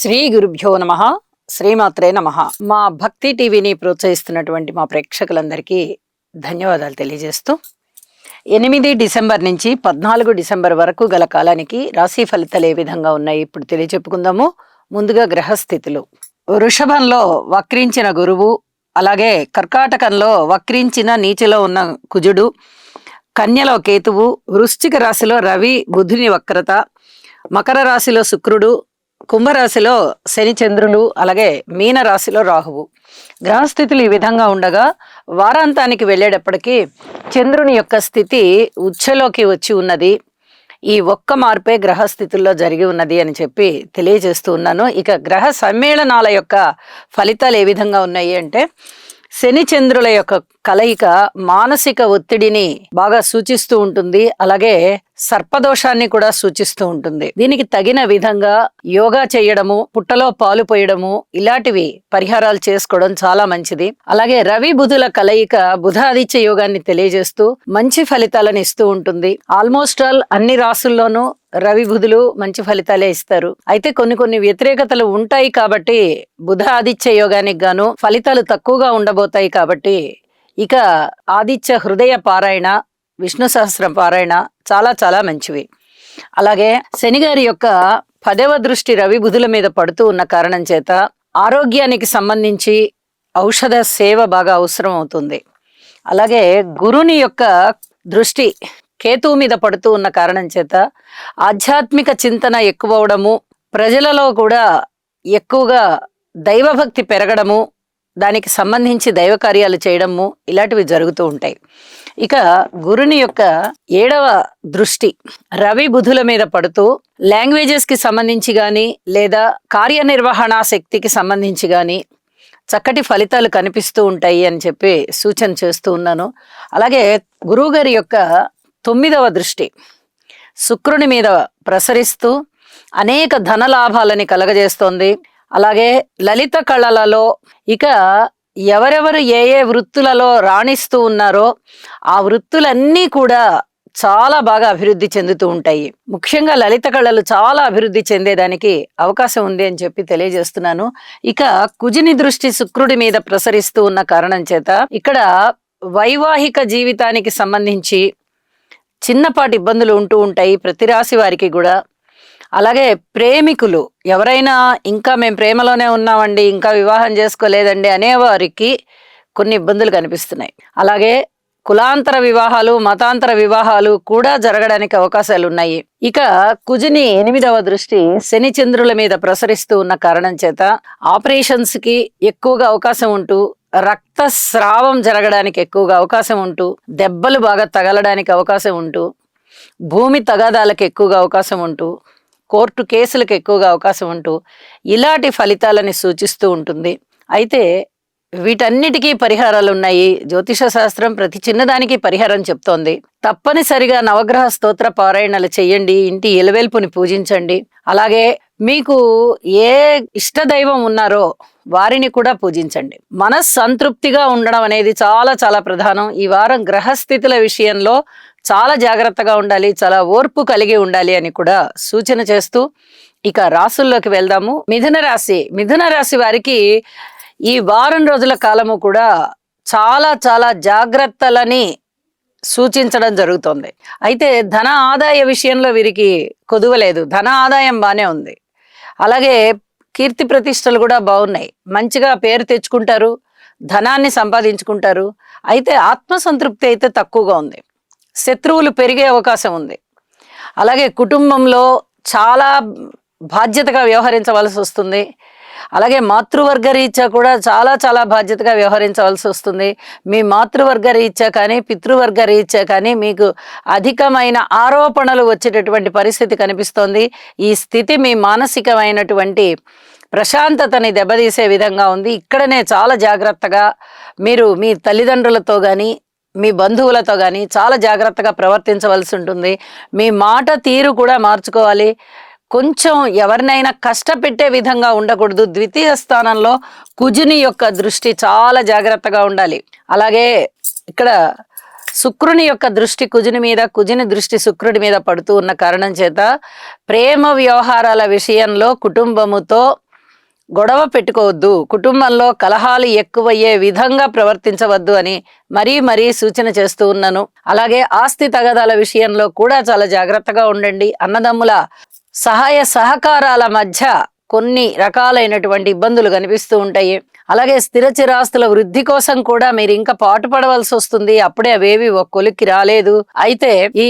శ్రీ గురుభ్యో నమః. శ్రీమాత్రే నమః. మా భక్తి టీవీని ప్రోత్సహిస్తున్నటువంటి మా ప్రేక్షకులందరికీ ధన్యవాదాలు తెలియజేస్తూ 8 డిసెంబర్ నుంచి 14 డిసెంబర్ వరకు గల కాలానికి రాశి ఫలితాలు ఏ విధంగా ఉన్నాయి ఇప్పుడు తెలియచెప్పుకుందాము. ముందుగా గ్రహస్థితులు. వృషభంలో వక్రించిన గురువు, అలాగే కర్కాటకంలో వక్రించిన నీచలో ఉన్న కుజుడు, కన్యలో కేతువు, వృశ్చిక రాశిలో రవి బుధుని వక్రత, మకర రాశిలో శుక్రుడు, కుంభరాశిలో శని చంద్రులు, అలాగే మీన రాశిలో రాహువు. గ్రహస్థితులు ఈ విధంగా ఉండగా వారాంతానికి వెళ్ళేటప్పటికీ చంద్రుని యొక్క స్థితి ఉచ్ఛలోకి వచ్చి ఉన్నది. ఈ ఒక్క మార్పే గ్రహస్థితుల్లో జరిగి ఉన్నది అని చెప్పి తెలియజేస్తూ ఉన్నాను. ఇక గ్రహ సమ్మేళనాల యొక్క ఫలితాలు ఏ విధంగా ఉన్నాయి అంటే, శని చంద్రుల యొక్క కలయిక మానసిక ఒత్తిడిని బాగా సూచిస్తూ ఉంటుంది, అలాగే సర్పదోషాన్ని కూడా సూచిస్తూ ఉంటుంది. దీనికి తగిన విధంగా యోగా చేయడము, పుట్టలో పాలు పోయడము, ఇలాంటివి పరిహారాలు చేసుకోవడం చాలా మంచిది. అలాగే రవి బుధుల కలయిక బుధాదిత్య యోగాన్ని తెలియజేస్తూ మంచి ఫలితాలను ఇస్తూ ఉంటుంది. ఆల్మోస్ట్ ఆల్ అన్ని రాసుల్లోనూ రవి బుధులు మంచి ఫలితాలే ఇస్తారు. అయితే కొన్ని వ్యతిరేకతలు ఉంటాయి కాబట్టి బుధ ఆదిత్య యోగానికి గాను ఫలితాలు తక్కువగా ఉండబోతాయి. కాబట్టి ఇక ఆదిత్య హృదయ పారాయణ, విష్ణు సహస్రం పారాయణ చాలా చాలా మంచివి. అలాగే శనిగారి యొక్క 10వ దృష్టి రవి బుధుల మీద పడుతూ ఉన్న కారణం చేత ఆరోగ్యానికి సంబంధించి ఔషధ సేవ బాగా అవసరం అవుతుంది. అలాగే గురుని యొక్క దృష్టి కేతువు మీద పడుతూ ఉన్న కారణం చేత ఆధ్యాత్మిక చింతన ఎక్కువ అవడము, ప్రజలలో కూడా ఎక్కువగా దైవభక్తి పెరగడము, దానికి సంబంధించి దైవ కార్యాలు చేయడము, ఇలాంటివి జరుగుతూ ఉంటాయి. ఇక గురుని యొక్క 7వ దృష్టి రవి బుధుల మీద పడుతూ లాంగ్వేజెస్ కి సంబంధించి గాని లేదా కార్యనిర్వహణ శక్తికి సంబంధించి గాని చక్కటి ఫలితాలు కనిపిస్తూ ఉంటాయి అని చెప్పి సూచన చేస్తూ ఉన్నాను. అలాగే గురువు గారి యొక్క 9వ దృష్టి శుక్రుని మీద ప్రసరిస్తూ అనేక ధనలాభాలని కలగజేస్తోంది. అలాగే లలిత కళలలో ఇక ఎవరెవరు ఏ ఏ వృత్తులలో రాణిస్తూ ఉన్నారో ఆ వృత్తులన్నీ కూడా చాలా బాగా అభివృద్ధి చెందుతూ ఉంటాయి. ముఖ్యంగా లలిత కళలు చాలా అభివృద్ధి చెందేదానికి అవకాశం ఉంది అని చెప్పి తెలియజేస్తున్నాను. ఇక కుజుని దృష్టి శుక్రుడి మీద ప్రసరిస్తూ ఉన్న కారణం చేత ఇక్కడ వైవాహిక జీవితానికి సంబంధించి చిన్నపాటి ఇబ్బందులు ఉంటూ ఉంటాయి ప్రతి రాశి వారికి కూడా. అలాగే ప్రేమికులు ఎవరైనా ఇంకా మేము ప్రేమలోనే ఉన్నామండి, ఇంకా వివాహం చేసుకోలేదండి అనేవారికి కొన్ని ఇబ్బందులు కనిపిస్తున్నాయి. అలాగే కులాంతర వివాహాలు, మతాంతర వివాహాలు కూడా జరగడానికి అవకాశాలు ఉన్నాయి. ఇక కుజుని 8వ దృష్టి శని చంద్రుల మీద ప్రసరిస్తూ ఉన్న కారణం చేత ఆపరేషన్స్ కి ఎక్కువగా అవకాశం ఉంటూ, రక్తస్రావం జరగడానికి ఎక్కువగా అవకాశం ఉంటూ, దెబ్బలు బాగా తగలడానికి అవకాశం ఉంటూ, భూమి తగాదాలకు ఎక్కువగా అవకాశం ఉంటూ, కోర్టు కేసులకు ఎక్కువగా అవకాశం ఉంటూ ఇలాంటి ఫలితాలని సూచిస్తూ ఉంటుంది. అయితే వీటన్నిటికీ పరిహారాలు ఉన్నాయి. జ్యోతిష శాస్త్రం ప్రతి చిన్నదానికి పరిహారం చెప్తోంది. తప్పనిసరిగా నవగ్రహ స్తోత్ర పారాయణలు చెయ్యండి, ఇంటి ఎలవేల్పుని పూజించండి. అలాగే మీకు ఏ ఇష్టదైవం ఉన్నారో వారిని కూడా పూజించండి. మనస్సంతృప్తిగా ఉండడం అనేది చాలా చాలా ప్రధానం. ఈ వారం గ్రహస్థితుల విషయంలో చాలా జాగ్రత్తగా ఉండాలి, చాలా ఓర్పు కలిగి ఉండాలి అని కూడా సూచన చేస్తూ ఇక రాసుల్లోకి వెళ్దాము. మిథున రాశి వారికి ఈ వారం రోజుల కాలము కూడా చాలా చాలా జాగ్రత్తలని సూచించడం జరుగుతుంది. అయితే ధన ఆదాయ విషయంలో వీరికి కొదువలేదు, ధన ఆదాయం బానే ఉంది. అలాగే కీర్తి ప్రతిష్టలు కూడా బాగున్నాయి, మంచిగా పేరు తెచ్చుకుంటారు, ధనాన్ని సంపాదించుకుంటారు. అయితే ఆత్మసంతృప్తి అయితే తక్కువగా ఉంది, శత్రువులు పెరిగే అవకాశం ఉంది. అలాగే కుటుంబంలో చాలా బాధ్యతగా వ్యవహరించవలసి వస్తుంది. అలాగే మాతృవర్గ రీత్యా కూడా చాలా చాలా బాధ్యతగా వ్యవహరించవలసి వస్తుంది. మీ మాతృవర్గ రీత్యా కానీ పితృవర్గ రీత్యా కానీ మీకు అధికమైన ఆరోపణలు వచ్చేటటువంటి పరిస్థితి కనిపిస్తోంది. ఈ స్థితి మీ మానసికమైనటువంటి ప్రశాంతతని దెబ్బతీసే విధంగా ఉంది. ఇక్కడనే చాలా జాగ్రత్తగా మీరు మీ తల్లిదండ్రులతో కానీ మీ బంధువులతో కానీ చాలా జాగ్రత్తగా ప్రవర్తించవలసి ఉంటుంది. మీ మాట తీరు కూడా మార్చుకోవాలి. కొంచెం ఎవరినైనా కష్టపెట్టే విధంగా ఉండకూడదు. ద్వితీయ స్థానంలో కుజుని యొక్క దృష్టి, చాలా జాగ్రత్తగా ఉండాలి. అలాగే ఇక్కడ శుక్రుని యొక్క దృష్టి కుజుని మీద, కుజుని దృష్టి శుక్రుడి మీద పడుతూ ఉన్న కారణం చేత ప్రేమ వ్యవహారాల విషయంలో కుటుంబముతో గొడవ పెట్టుకోవద్దు, కుటుంబంలో కలహాలు ఎక్కువయ్యే విధంగా ప్రవర్తించవద్దు అని మరీ సూచన చేస్తూ ఉన్నాను. అలాగే ఆస్తి తగాదాల విషయంలో కూడా చాలా జాగ్రత్తగా ఉండండి. అన్నదమ్ముల సహాయ సహకారాల మధ్య కొన్ని రకాలైనటువంటి ఇబ్బందులు కనిపిస్తూ ఉంటాయి. అలాగే స్థిర చిరాస్తుల వృద్ధి కోసం కూడా మీరు ఇంకా పాటుపడవలసి వస్తుంది. అప్పుడే అవేవి ఒక కొలిక్కి రాలేదు. అయితే ఈ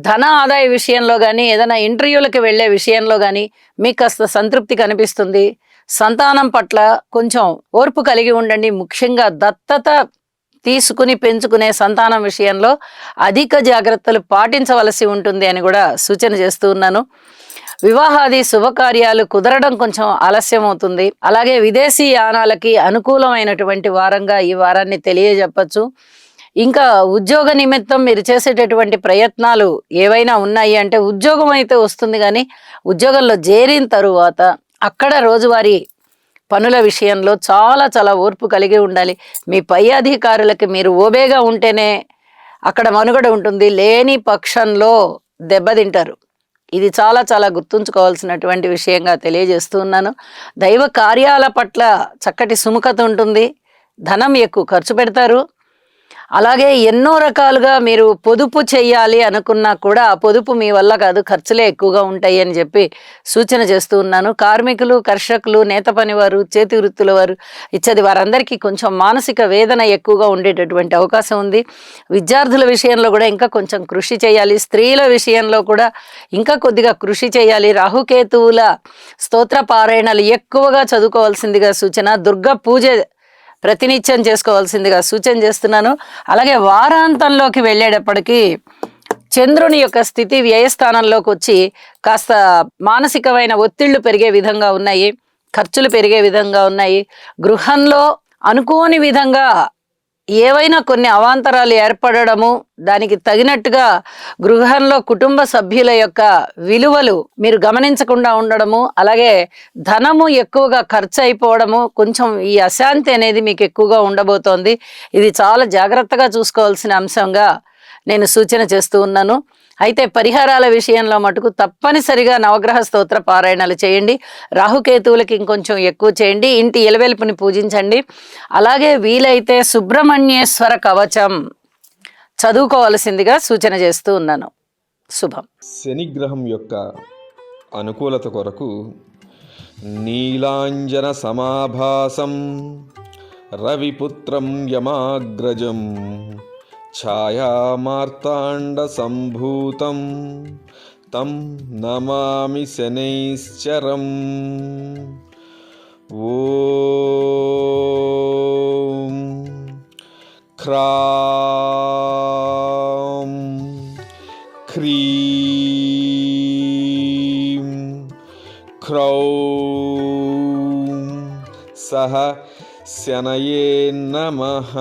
ధన ఆదాయ విషయంలో గానీ, ఏదైనా ఇంటర్వ్యూలకు వెళ్లే విషయంలో గానీ మీకు కాస్త సంతృప్తి కనిపిస్తుంది. సంతానం పట్ల కొంచెం ఓర్పు కలిగి ఉండండి. ముఖ్యంగా దత్తత తీసుకుని పెంచుకునే సంతానం విషయంలో అధిక జాగ్రత్తలు పాటించవలసి ఉంటుంది అని కూడా సూచన చేస్తూ ఉన్నాను. వివాహాది శుభకార్యాలు కుదరడం కొంచెం ఆలస్యం అవుతుంది. అలాగే విదేశీ యానాలకి అనుకూలమైనటువంటి వారంగా ఈ వారాన్ని తెలియజెప్పచ్చు. ఇంకా ఉద్యోగ నిమిత్తం మీరు చేసేటటువంటి ప్రయత్నాలు ఏవైనా ఉన్నాయి అంటే ఉద్యోగం అయితే వస్తుంది, కానీ ఉద్యోగంలో చేరిన తరువాత అక్కడ రోజువారీ పనుల విషయంలో చాలా ఓర్పు కలిగి ఉండాలి. మీ పై అధికారులకి మీరు ఓబేగా ఉంటేనే అక్కడ మనుగడ ఉంటుంది, లేని పక్షంలో దెబ్బతింటారు. ఇది చాలా గుర్తుంచుకోవాల్సినటువంటి విషయంగా తెలియజేస్తూ ఉన్నాను. దైవ కార్యాల పట్ల చక్కటి సుముఖత ఉంటుంది. ధనం ఎక్కువ ఖర్చు పెడతారు. అలాగే ఎన్నో రకాలుగా మీరు పొదుపు చేయాలి అనుకున్నా కూడా ఆ పొదుపు మీ వల్ల కాదు, ఖర్చులే ఎక్కువగా ఉంటాయి అని చెప్పి సూచన చేస్తూ ఉన్నాను. కార్మికులు, కర్షకులు, నేత పనివారు, చేతి వృత్తుల వారు ఇచ్చది వారందరికీ కొంచెం మానసిక వేదన ఎక్కువగా ఉండేటటువంటి అవకాశం ఉంది. విద్యార్థుల విషయంలో కూడా ఇంకా కొంచెం కృషి చేయాలి. స్త్రీల విషయంలో కూడా ఇంకా కొద్దిగా కృషి చేయాలి. రాహుకేతువుల స్తోత్ర పారాయణలు ఎక్కువగా చదువుకోవాల్సిందిగా సూచన. దుర్గా పూజ ప్రతినిత్యం చేసుకోవాల్సిందిగా సూచన చేస్తున్నాను. అలాగే వారాంతంలోకి వెళ్ళేటప్పటికీ చంద్రుని యొక్క స్థితి వ్యయస్థానంలోకి వచ్చి కాస్త మానసికమైన ఒత్తిళ్లు పెరిగే విధంగా ఉన్నాయి, ఖర్చులు పెరిగే విధంగా ఉన్నాయి. గృహంలో అనుకోని విధంగా ఏవైనా కొన్ని అవాంతరాలు ఏర్పడము, దానికి తగినట్టుగా గృహంలో కుటుంబ సభ్యుల యొక్క విలువలు మీరు గమనించకుండా ఉండడము, అలాగే ధనము ఎక్కువగా ఖర్చు అయిపోవడము, కొంచెం ఈ అశాంతి అనేది మీకు ఎక్కువగా ఉండబోతోంది. ఇది చాలా జాగ్రత్తగా చూసుకోవాల్సిన అంశంగా నేను సూచన చేస్తూ ఉన్నాను. అయితే పరిహారాల విషయంలో మటుకు తప్పనిసరిగా నవగ్రహ స్తోత్ర పారాయణలు చేయండి. రాహుకేతువులకి ఇంకొంచెం ఎక్కువ చేయండి. ఇంటి ఎలవెల్పుని పూజించండి. అలాగే వీలైతే సుబ్రహ్మణ్యేశ్వర కవచం చదువుకోవాల్సిందిగా సూచన చేస్తూ ఉన్నాను. శుభం. శనిగ్రహం యొక్క అనుకూలత కొరకు నీలాంజన సమాభాసం రవిపుత్రం యమాగ్రజం ఛాయామార్తాండ సంభూతం తం నమామి శనైశ్చరం. ఓం క్రాం క్రీం క్రౌం సహ శనయే నమః.